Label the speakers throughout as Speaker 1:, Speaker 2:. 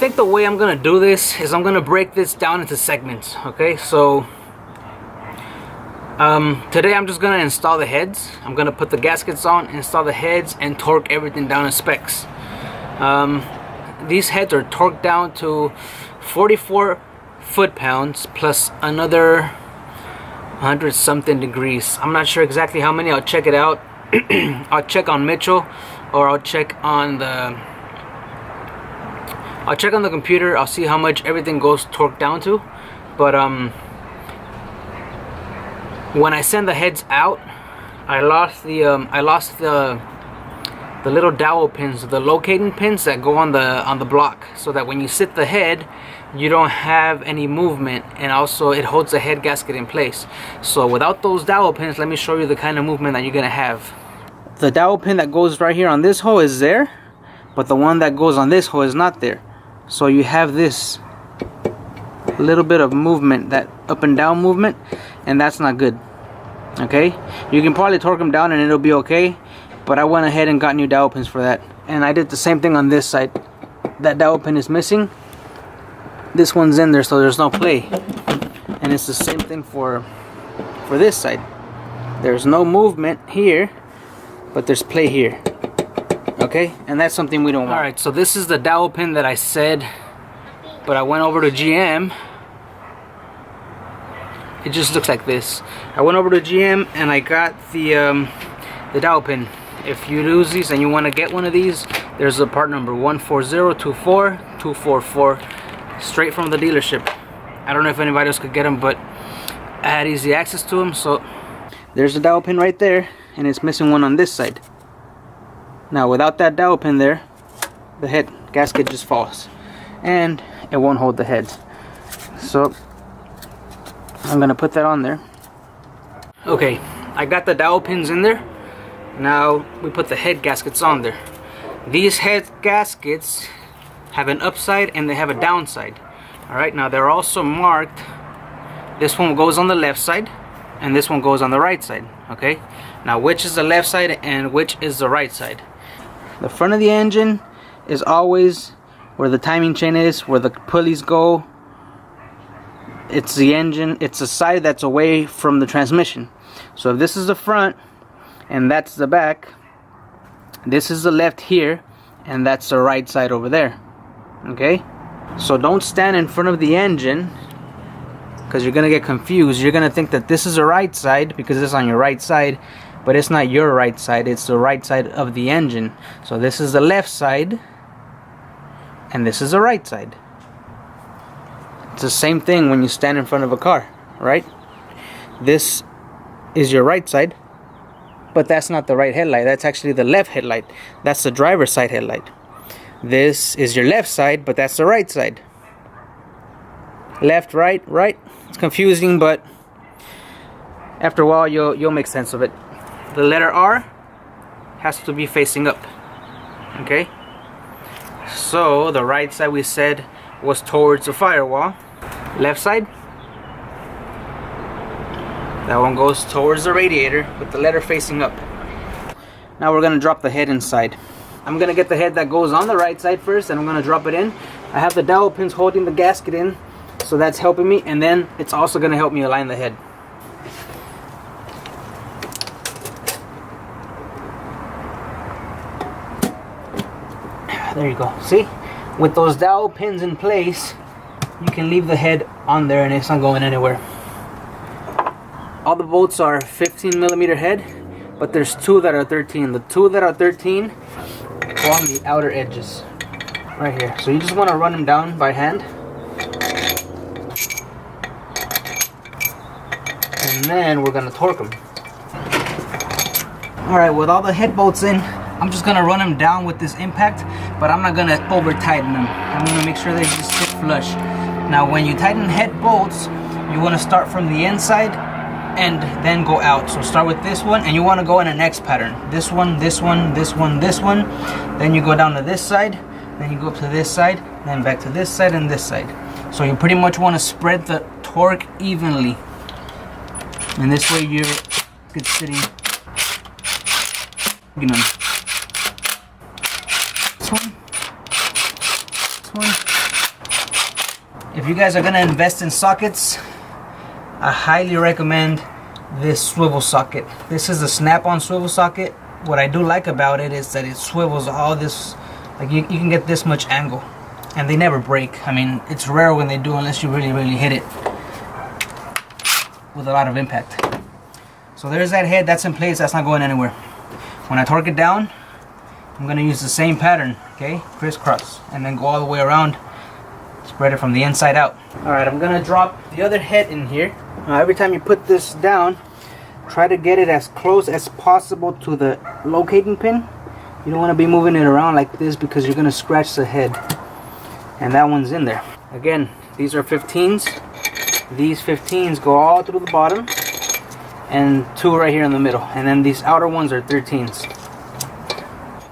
Speaker 1: think the way I'm gonna do this is I'm gonna break this down into segments. Okay, so today I'm just gonna install the heads. I'm gonna put the gaskets on, install the heads, and torque everything down in specs. These heads are torqued down to 44 foot-pounds plus another 100 something degrees. I'm not sure exactly how many. I'll check it out. I'll check on Mitchell, or I'll check on the computer. I'll see how much everything goes torqued down to. But when I send the heads out, I lost the little dowel pins, the locating pins that go on the block, so that when you sit the head, you don't have any movement, and also it holds the head gasket in place. So without those dowel pins, let me show you the kind of movement that you're gonna have. The dowel pin that goes right here on this hole is there, but the one that goes on this hole is not there. So you have this little bit of movement, that up and down movement, and that's not good. Okay, you can probably torque them down and it'll be okay, but I went ahead and got new dowel pins for that. And I did the same thing on this side. That dowel pin is missing, this one's in there, so there's no play. And it's the same thing for this side. There's no movement here, but there's play here. Okay, and that's something we don't want. Alright, so this is the dowel pin that I said, but I went over to GM. It just looks like this. I went over to GM and I got the dowel pin. If you lose these and you want to get one of these, there's a part number 14024244, straight from the dealership. I don't know if anybody else could get them, but I had easy access to them. So there's the dowel pin right there, and it's missing one on this side. Now without that dowel pin there, the head gasket just falls and it won't hold the heads. So I'm gonna put that on there. Okay, I got the dowel pins in there. Now we put the head gaskets on there. These head gaskets have an upside and they have a downside. Alright, now they're also marked. This one goes on the left side and this one goes on the right side. Okay, now which is the left side and which is the right side? The front of the engine is always where the timing chain is, where the pulleys go. It's the engine, it's the side that's away from the transmission. So if this is the front and that's the back, this is the left here and that's the right side over there. Okay, so don't stand in front of the engine, because you're gonna get confused. You're gonna think that this is the right side because it's on your right side, but it's not your right side, it's the right side of the engine. So this is the left side and this is the right side. It's the same thing when you stand in front of a car, right? This is your right side, but that's not the right headlight. That's actually the left headlight. That's the driver's side headlight. This is your left side, but that's the right side. Left, right, right. It's confusing, but after a while you'll make sense of it. The letter R has to be facing up. Okay? So the right side we said was towards the firewall. Left side, that one goes towards the radiator with the letter facing up. Now we're gonna drop the head inside. I'm gonna get the head that goes on the right side first, and I'm gonna drop it in. I have the dowel pins holding the gasket in, so that's helping me, and then it's also gonna help me align the head. There you go. See? With those dowel pins in place, you can leave the head on there and it's not going anywhere. All the bolts are 15 millimeter head, but there's two that are 13. The two that are 13 go on the outer edges right here. So you just want to run them down by hand, and then we're gonna torque them. Alright, with all the head bolts in, I'm just gonna run them down with this impact, but I'm not gonna over tighten them. I'm gonna make sure they just sit flush. Now when you tighten head bolts, you want to start from the inside and then go out. So start with this one, and you want to go in an X pattern. This one, this one, this one, this one. Then you go down to this side, then you go up to this side, then back to this side and this side. So you pretty much want to spread the torque evenly, and this way you're good sitting. This one, this one, if you guys are gonna invest in sockets, I highly recommend this swivel socket. This is a snap-on swivel socket. What I do like about it is that it swivels all this, like you can get this much angle, and they never break. I mean, it's rare when they do unless you really hit it with a lot of impact. So there's that head, that's in place, that's not going anywhere. When I torque it down, I'm gonna use the same pattern, okay? Crisscross, and then go all the way around, spread it from the inside out. All right, I'm gonna drop the other head in here. Every time you put this down, try to get it as close as possible to the locating pin. You don't wanna be moving it around like this because you're gonna scratch the head. And that one's in there. Again, these are 15s. These 15s go all through the bottom, and 2 right here in the middle, and then these outer ones are 13s.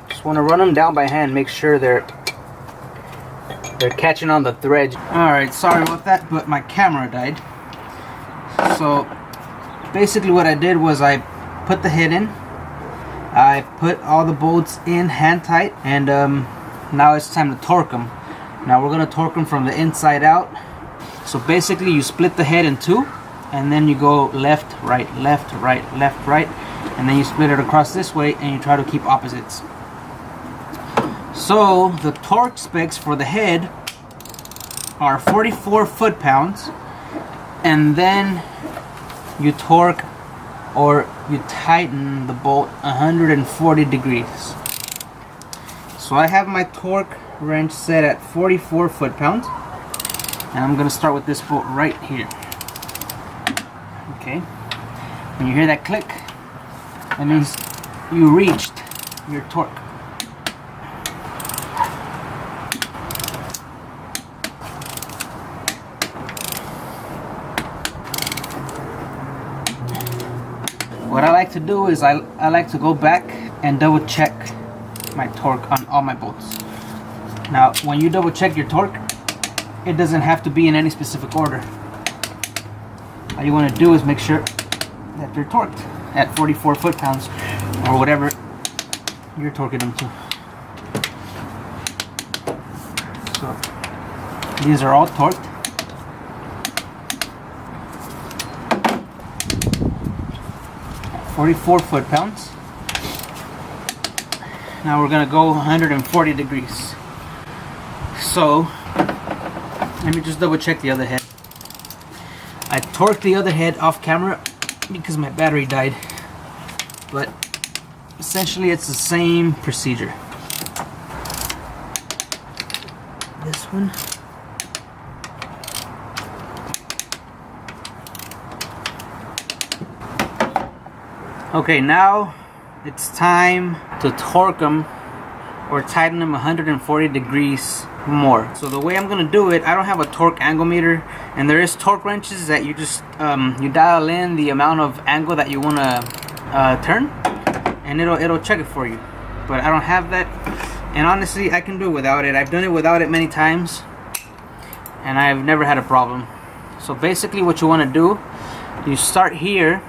Speaker 1: Just want to run them down by hand, make sure they're catching on the thread. Alright, sorry about that, but my camera died. So basically what I did was I put the head in, I put all the bolts in hand tight, and now it's time to torque them. Now we're going to torque them from the inside out. So basically you split the head in 2, and then you go left, right, left, right, left, right, and then you split it across this way, and you try to keep opposites. So the torque specs for the head are 44 foot-pounds, and then you torque or you tighten the bolt 140 degrees. So I have my torque wrench set at 44 foot-pounds, and I'm gonna start with this bolt right here. Okay, when you hear that click, that means you reached your torque. What I like to do is I like to go back and double check my torque on all my bolts. Now when you double check your torque, it doesn't have to be in any specific order. All you want to do is make sure that they're torqued at 44 foot-pounds or whatever you're torquing them to. So these are all torqued. At 44 foot-pounds. Now we're gonna go 140 degrees. So let me just double check the other head. I torqued the other head off camera because my battery died, but essentially it's the same procedure. This one. Okay, now it's time to torque them or tighten them 140 degrees more. So the way I'm gonna do it, I don't have a torque angle meter, and there is torque wrenches that you just you dial in the amount of angle that you want to turn, and it'll check it for you. But I don't have that, and honestly I can do it without it. I've done it without it many times and I've never had a problem. So basically what you want to do, you start here,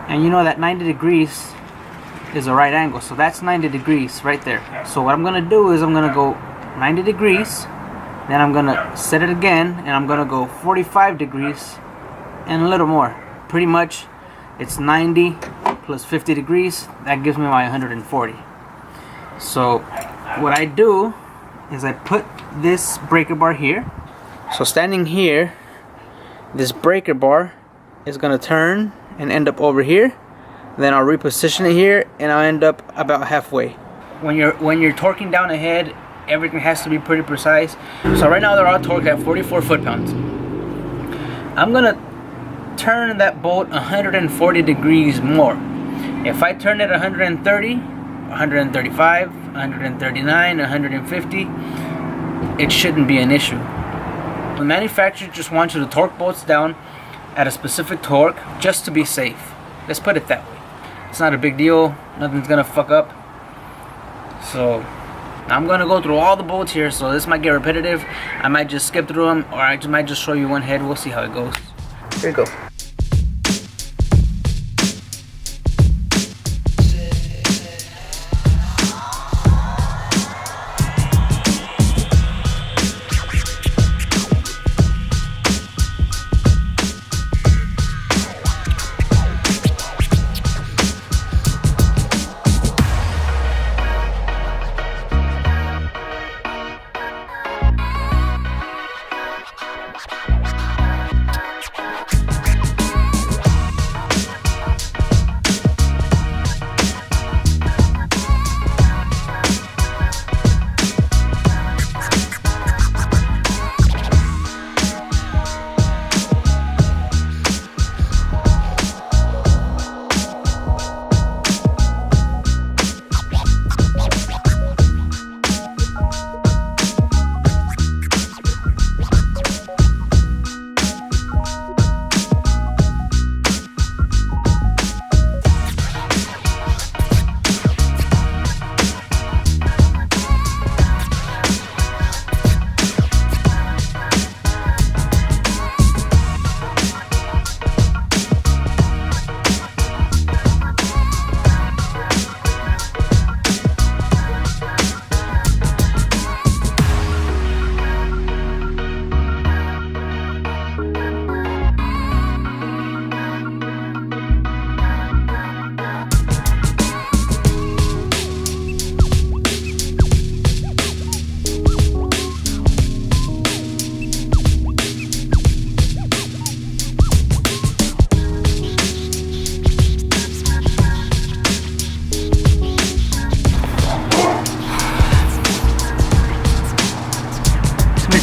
Speaker 1: and you know that 90 degrees is a right angle, so that's 90 degrees right there. So what I'm gonna do is I'm gonna go 90 degrees, then I'm gonna set it again, and I'm gonna go 45 degrees and a little more. Pretty much it's 90 plus 50 degrees, that gives me my 140. So what I do is I put this breaker bar here. So standing here, this breaker bar is gonna turn and end up over here. Then I'll reposition it here, and I'll end up about halfway. When you're torquing down a head, everything has to be pretty precise. So right now they're all torqued at 44 foot-pounds. I'm gonna turn that bolt 140 degrees more. If I turn it 130, 135, 139, 150, it shouldn't be an issue. The manufacturer just wants you to torque bolts down at a specific torque just to be safe. Let's put it that way. It's not a big deal, nothing's gonna fuck up. So I'm gonna go through all the bolts here, so this might get repetitive. I might just skip through them, or I might just show you one head. We'll see how it goes. Here you go.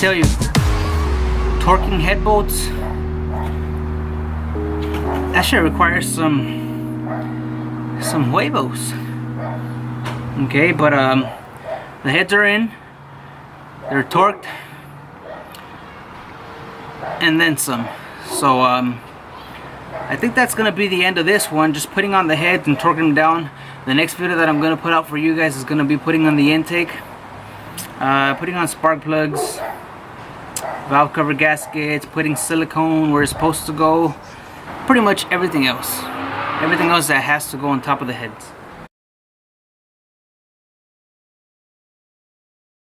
Speaker 1: tell you, torquing head bolts, that shit requires some huevos. Okay, but the heads are in, they're torqued, and then some. So I think that's gonna be the end of this one, just putting on the heads and torquing them down. The next video that I'm gonna put out for you guys is gonna be putting on the intake, putting on spark plugs, valve cover gaskets, putting silicone where it's supposed to go, pretty much everything else that has to go on top of the heads.